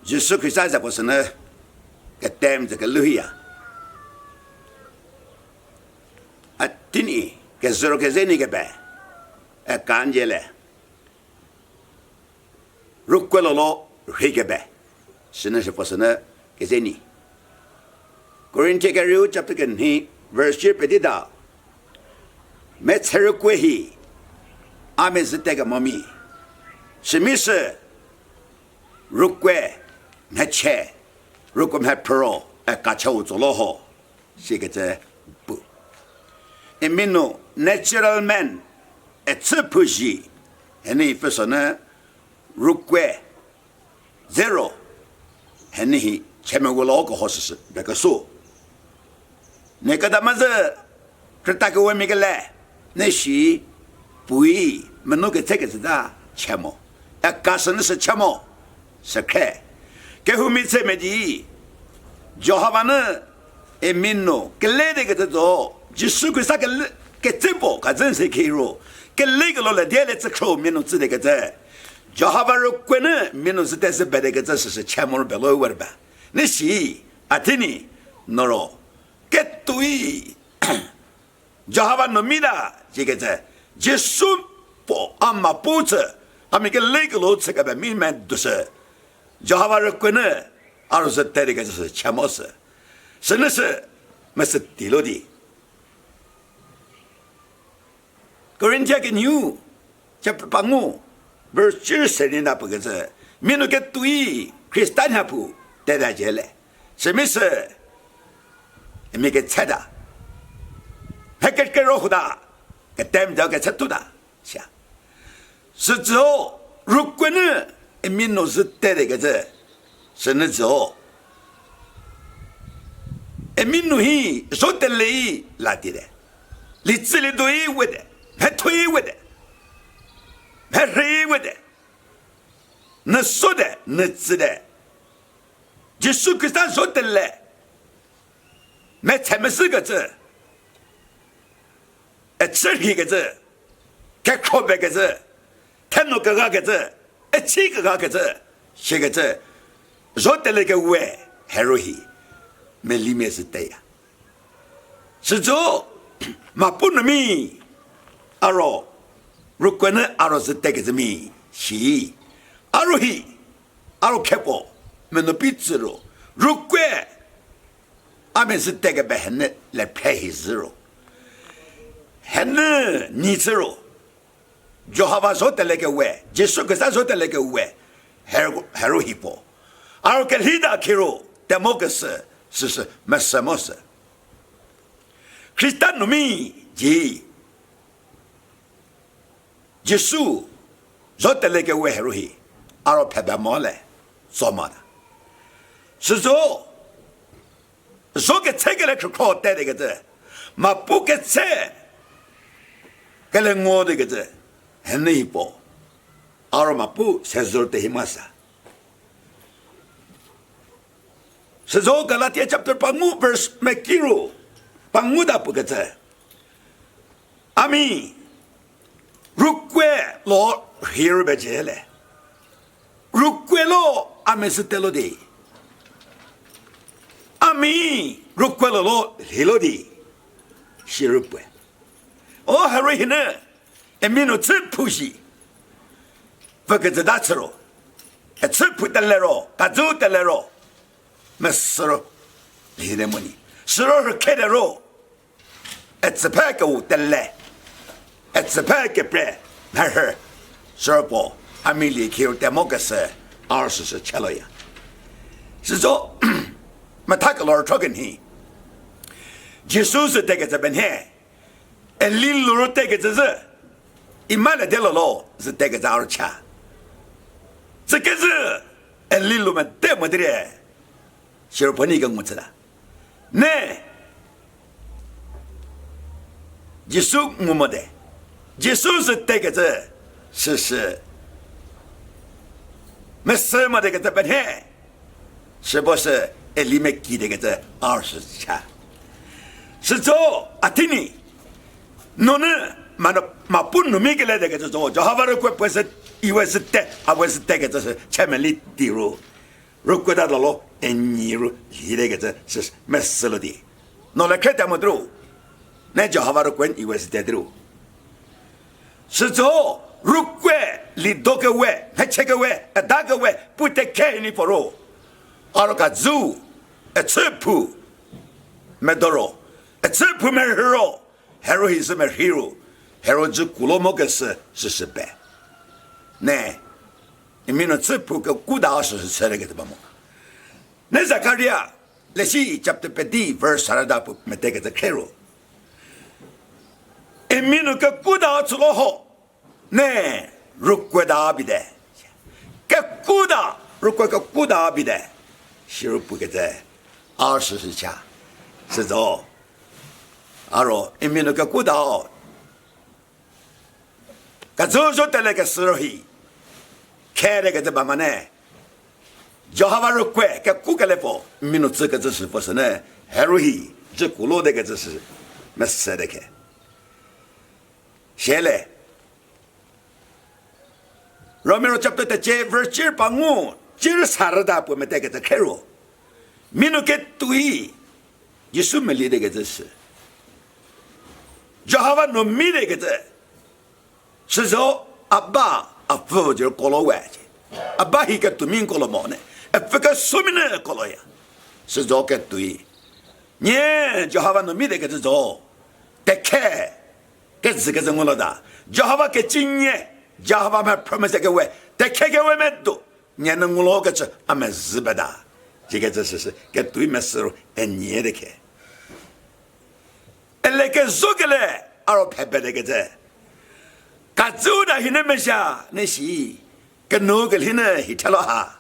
耶稣基督在不是呢，给带这个路呀，啊，今年给所有给人那个呗，感觉嘞，如果了黑个呗，是呢是不是呢？给人呢？个人这个人就不跟你verse 不得到，没吃肉过去，阿们是这个妈咪，什么是？如果没钱，如果没 pro， 搞错误做了好，是个这不。因为呢 ，natural man， 吃不起，你不说呢？如果 zero， 你前面我老个好是那个数，那个他妈是，这大个外面个来，那是不一，没弄个这个是啥钱么？搞什么是钱么？是开。给后面才没的，就好吧呢？民农给来的个这种，就是个啥个给这波个真是开路，给那个了点来这口民农知道个这，就好吧？如果呢，民农是但是别的个这是钱么别老玩吧？那是啊，听你那咯，给对，就好吧？农民的这个这，就是不阿妈不着，阿们给那个路这个吧，民们都是。就好把人滚呢，而是带那个就是钱毛事，真的是没是低落的。个人家个牛，就不帮我，不是90年那不个是，民那个对，可以单下步带大家来，什么事？没给菜的，还给肉糊的，给带不着给菜多的，想，是之后如果呢？民农是带那个这，是那之后，民农he说的嘞拉的嘞，你这里都有我的，还推我的，还黑我的，那说的那知的，就说个啥说的嘞，没才没是个字，吃黑个字，该靠白个字，看那个个字。这个字，这个字，说的那个外还容易，没里面是对呀。是做嘛不能米，阿罗，如果呢阿罗是对个字米，是阿罗嘿，阿罗开播，没能比字喽。如果阿们是对个白很呢来拍黑字喽，很呢你字喽。就好把说的那个外，就说个啥说的那个外，还容易播，而个里大开路，但某个是没什么事。克丹农民就说说的那个外还容易，而拍白毛来做嘛的，是说个菜个来去靠带那个字，嘛不个菜，个来我那个字。很内部，阿嘛不才做的什么事？是说个那天chapter 把我不是没记住，把我的不个字。阿弥，如果老黑尔白接来，如果老阿弥是得了的，阿弥如果老黑了的，是日本，哦还瑞呢？民农吃不起，不给这大吃了，吃不得来了，把走得来了，没死了，离了么呢？死了是开的肉，只怕给我得来，只怕给不来，那是12包，还没离开，但么个是20是吃了呀？是说，没他个老二说给你，就说是这个这边天，领路这个这是。一买了点了喽，是带个咋儿吃？这个是里路们带么的嘞？小儿不你跟我知道，那一手我没得，一手是带个这，是没什么这个这半天，是不是？里面给那个这20吃，是做啊听你，侬呢？嘛不农民给来那个这种，就好把人怪不是以为是带，还不是带个这是前面的地路，如果到了你如一那个这是没死了的，拿来看他们都，那叫好玩的滚以为是在的路。是走，如果你多个位，还7个位，8个位，不得看你不咯？阿拉个走，吃铺没得了，吃铺没 hero 是没 hero 只古罗莫个是失败。那你们那吃铺个古大是吃那个怎么么？那咋个的呀？那是chapter 8 verse 12没得个这开罗。你们那个古大出了好，那如果大比的，个古大如果个古大比的，是不个在20是下，是走。阿罗你们那个古大，个走说得那个时候去，开那个怎么么呢？叫他玩儿怪，给顾个来包，民众这个只是不是呢？还容易，这古老那个只是没死的开。现在，让民众接到的这份钱把我，今啥日大不没带个这开罗，民众给对，你什么理那个只是？叫他玩农民那个只，是说阿爸阿父就是过了完去，阿爸一个对面过了毛呢。不个说明呢，搞了呀，是做个对，你就好把农民那个子做，得开，个这个是我老大，就好把个经验，就好把嘛 promise 个位，得开个位蛮多，你能我老个子俺们日不大，这个是个对没事了，年的开，那个说个嘞，俺拍拍那个子，个走的现在没下，那是个那个现在一条了哈。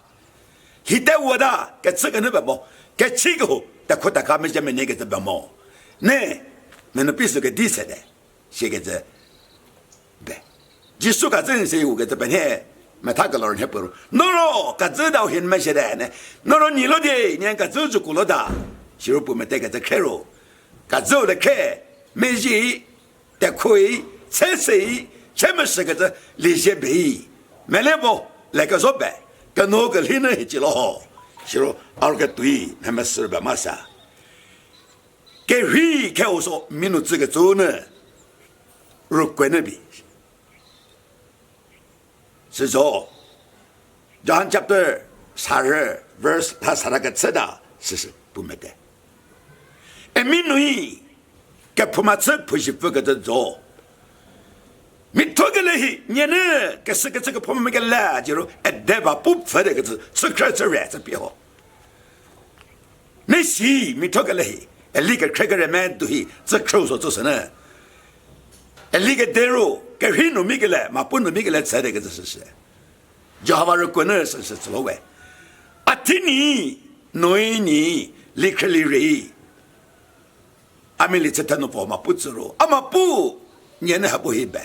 现在我的给这个那边么？给这个在扩大他们下面那个这边么？那那必须给第三的，写个这，对，技术个真是有个这边呢，没他个老人还不如，那咯，个知道现没写的呢，那咯你了的，人家走就过了的，就不没带个这开喽，个走的开，没钱，得可以，才是，全部是个这利息赔，没来不来个说白。个那个里呢，记了好，是说二个对，他们是办嘛啥？给会看我说，民族这个州呢，如果那边是说，让讲的32 verse 他啥那个吃的，是不没得。哎，民族给普马吃不是不个这做。你拖个来，你呢？个是个这个朋友个来，就是对吧？不服那个字，是开始软这比好。那是你拖个来，那个开个人蛮多，这口说就是呢。那个带入，个很农民个来，嘛不农民个来猜那个是，叫他们国内是老外。啊，听你农你立刻立瑞，阿们立刻他弄跑嘛不知道，阿嘛不，你呢还不会办。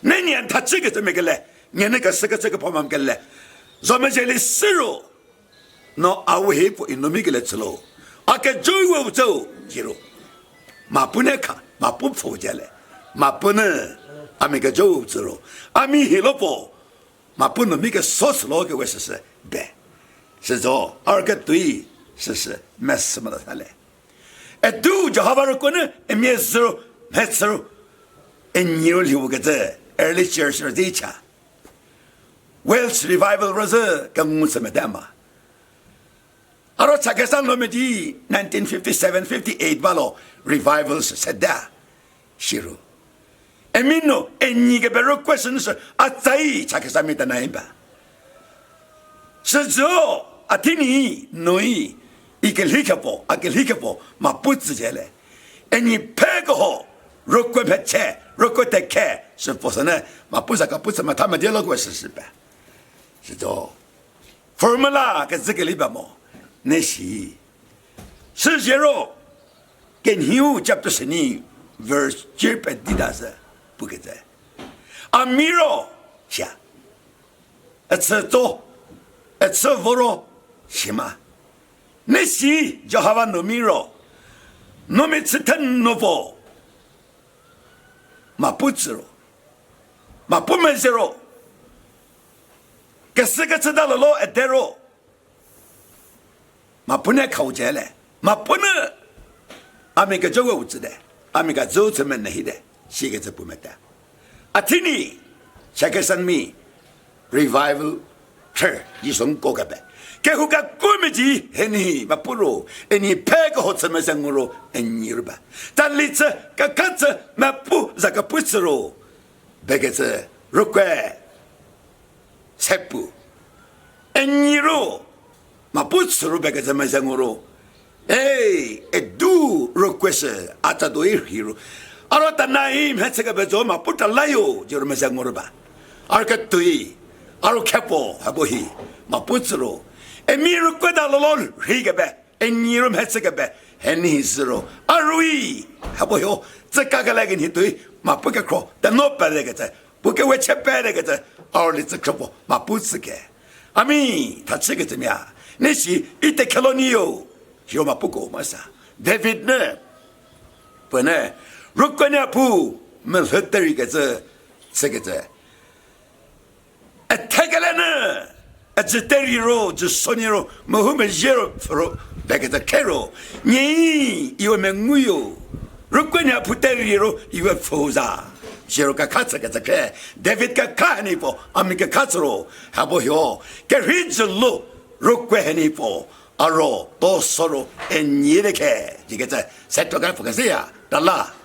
那年他这个怎么个来？你那个是个这个跑嘛个来，咱们这里食肉，那阿我还不农民个来吃喽，阿个走我走，记住，嘛不能看，嘛不服下来，嘛不能，阿们个走吃喽，阿们黑了不，嘛不能那个烧死了个为是白，是说二个对是没什么的他来，哎都就好把人过呢，没吃肉，没吃肉，哎你有六个字。early church 这一家 Welsh revival 不是跟我什么的嘛？而我查看上那么的1957-58吧咯 revival 是谁的？是咯。哎，民诺，哎，你个别人 question 是啊，在查看上面的那一把，是之后啊，听你弄一个立刻报，啊个立刻报，嘛不直接来，哎，你拍个好。如果拍菜，如果得开，是不是呢？嘛不是个不怎么，他们的那个是吧？是做 formula 跟这个里边嘛，那是些肉跟牛接不是你 verse 这边的是不给在，啊米肉下，吃多，吃腐肉行吗？那是就好把糯米肉，糯米吃太糯腐。嘛不吃肉，嘛不买些肉，个四个知道了老一袋肉， 마분에 가오제래 마분에 아메가 저거 우즈데 아메가 조츠면 내히데 시게서 보면다 아티니 샤케산미 revival church 이송 고가베 개후가 꿈이지 해니 마뿌로 애니 패가 호츠메상으로 애니르바 달리츠 까까츠 마뿌 자카푸스로 베게스 룩괴 세뿌 애니로 마뿌스로 베게스 메상으로 에이 에두 룩괴스 아타도 이히로 알았다 나임 해체가 베조 마뿌 달라요 저로 메상으로 봐 알카투이 아로케포 하보히 마뿌스로 에미르 꿰달롤 히게베 에니름 헤스게베 헤니스로 아루이 하보요 츠카갈레긴 히투이 마뿌게크로 다노빠레게테 부케 웨체페레게테 아울리츠 크포 마뿌스게 아미 다치게트미야 네시 이때 켈로니요 히오 마뿌고 마사 데비드네 버네 루꺼냐푸 멜헤테리게제 세게제 에테갈레네 아즈테리로 주소니로 모흠을 제로로 베게다 케로 니 이거 맹무요 루꺼냐 부테리로 이거 포자 제로가 카츠가자케 데비드가 카니포 아미가 카츠로 하보요 게리즈로 루꺼헤니포 아로 도서로 엔니레케 이게 세토가 포가세야 달라